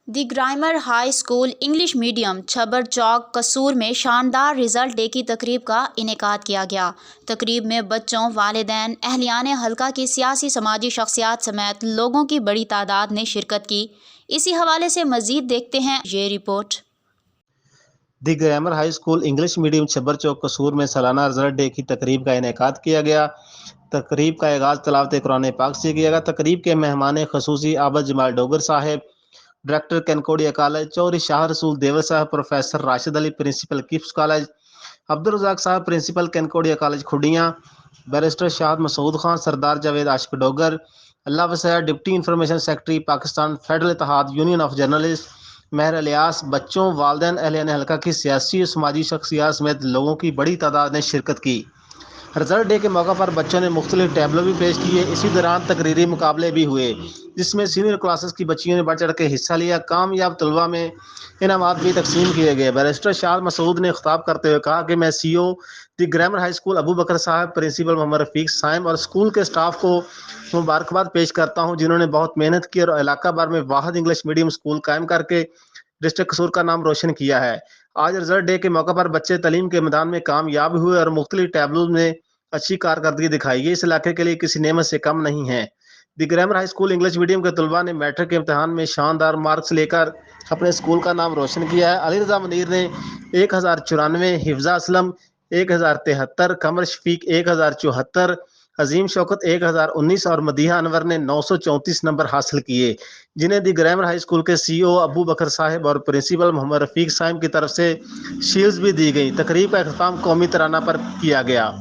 دی grammar high school English medium Chhabar Chowk Kasur میں شاندار result day کی تقریب کا انعقاد کیا گیا۔ تقریب میں بچوں، والدین، اہلیان حلقہ کی سیاسی سماجی شخصیات سمیت لوگوں کی بڑی تعداد نے شرکت کی۔ اسی حوالے سے مزید دیکھتے ہیں یہ رپورٹ۔ The grammar high school English medium Chhabar Chowk Kasur میں سالانہ رزلٹ ڈے کی تقریب کا انعقاد کیا گیا۔ تقریب کا آغاز تلاوت قرآن پاک سے کیا گیا۔ تقریب کے مہمان خصوصی عابد جمال ڈوگر صاحب، ڈائریکٹر کنکوڈیا کالج، چوہدری شاہ رسول دیور صاحب، پروفیسر راشد علی پرنسپل کپس کالج، عبدالرزاق صاحب پرنسپل کنکوڈیا کالج کھڈیاں، بیرسٹر شاہد مسعود خان، سردار جاوید عاشق ڈوگر، اللہ وسیع deputy information secretary Pakistan federal اتحاد یونین آف جرنلسٹ، مہر الیاس، بچوں، والدین، اہلیان حلقہ کی سیاسی و سماجی شخصیات سمیت لوگوں کی بڑی تعداد نے شرکت کی۔ رزلٹ ڈے کے موقع پر بچوں نے مختلف ٹیبلو بھی پیش کیے۔ اسی دوران تقریری مقابلے بھی ہوئے جس میں سینئر کلاسز کی بچیوں نے بڑھ چڑھ کے حصہ لیا۔ کامیاب طلباء میں انعامات بھی تقسیم کیے گئے۔ بیرسٹر شاہد مسعود نے خطاب کرتے ہوئے کہا کہ میں سی او دی گرامر ہائی اسکول ابو بکر صاحب، پرنسپل محمد رفیق صائم اور اسکول کے اسٹاف کو مبارکباد پیش کرتا ہوں جنہوں نے بہت محنت کی اور علاقہ بھر میں واحد انگلش میڈیم اسکول قائم کر کے ڈسٹرکٹ قصور کا نام روشن کیا ہے۔ آج رزلٹ ڈے کے موقع پر بچے تعلیم کے میدان میں کامیاب ہوئے اور مختلف ٹیبلوں میں اچھی کارکردگی دکھائی۔ یہ اس علاقے کے لیے کسی نعمت سے کم نہیں ہے۔ The grammar high school English medium کے طلباء نے میٹرک کے امتحان میں شاندار مارکس لے کر اپنے اسکول کا نام روشن کیا ہے۔ علی رضا منیر نے 1094، حفظہ اسلم 1073، قمر شفیق 1074، عظیم شوکت 1019 اور مدیحہ انور نے 934 نمبر حاصل کیے، جنہیں دی گرامر ہائی اسکول کے سی او ابو بکر صاحب اور پرنسپل محمد رفیق صائم کی طرف سے شیلڈز بھی دی گئی۔ تقریب کا اختتام قومی ترانہ پر کیا گیا۔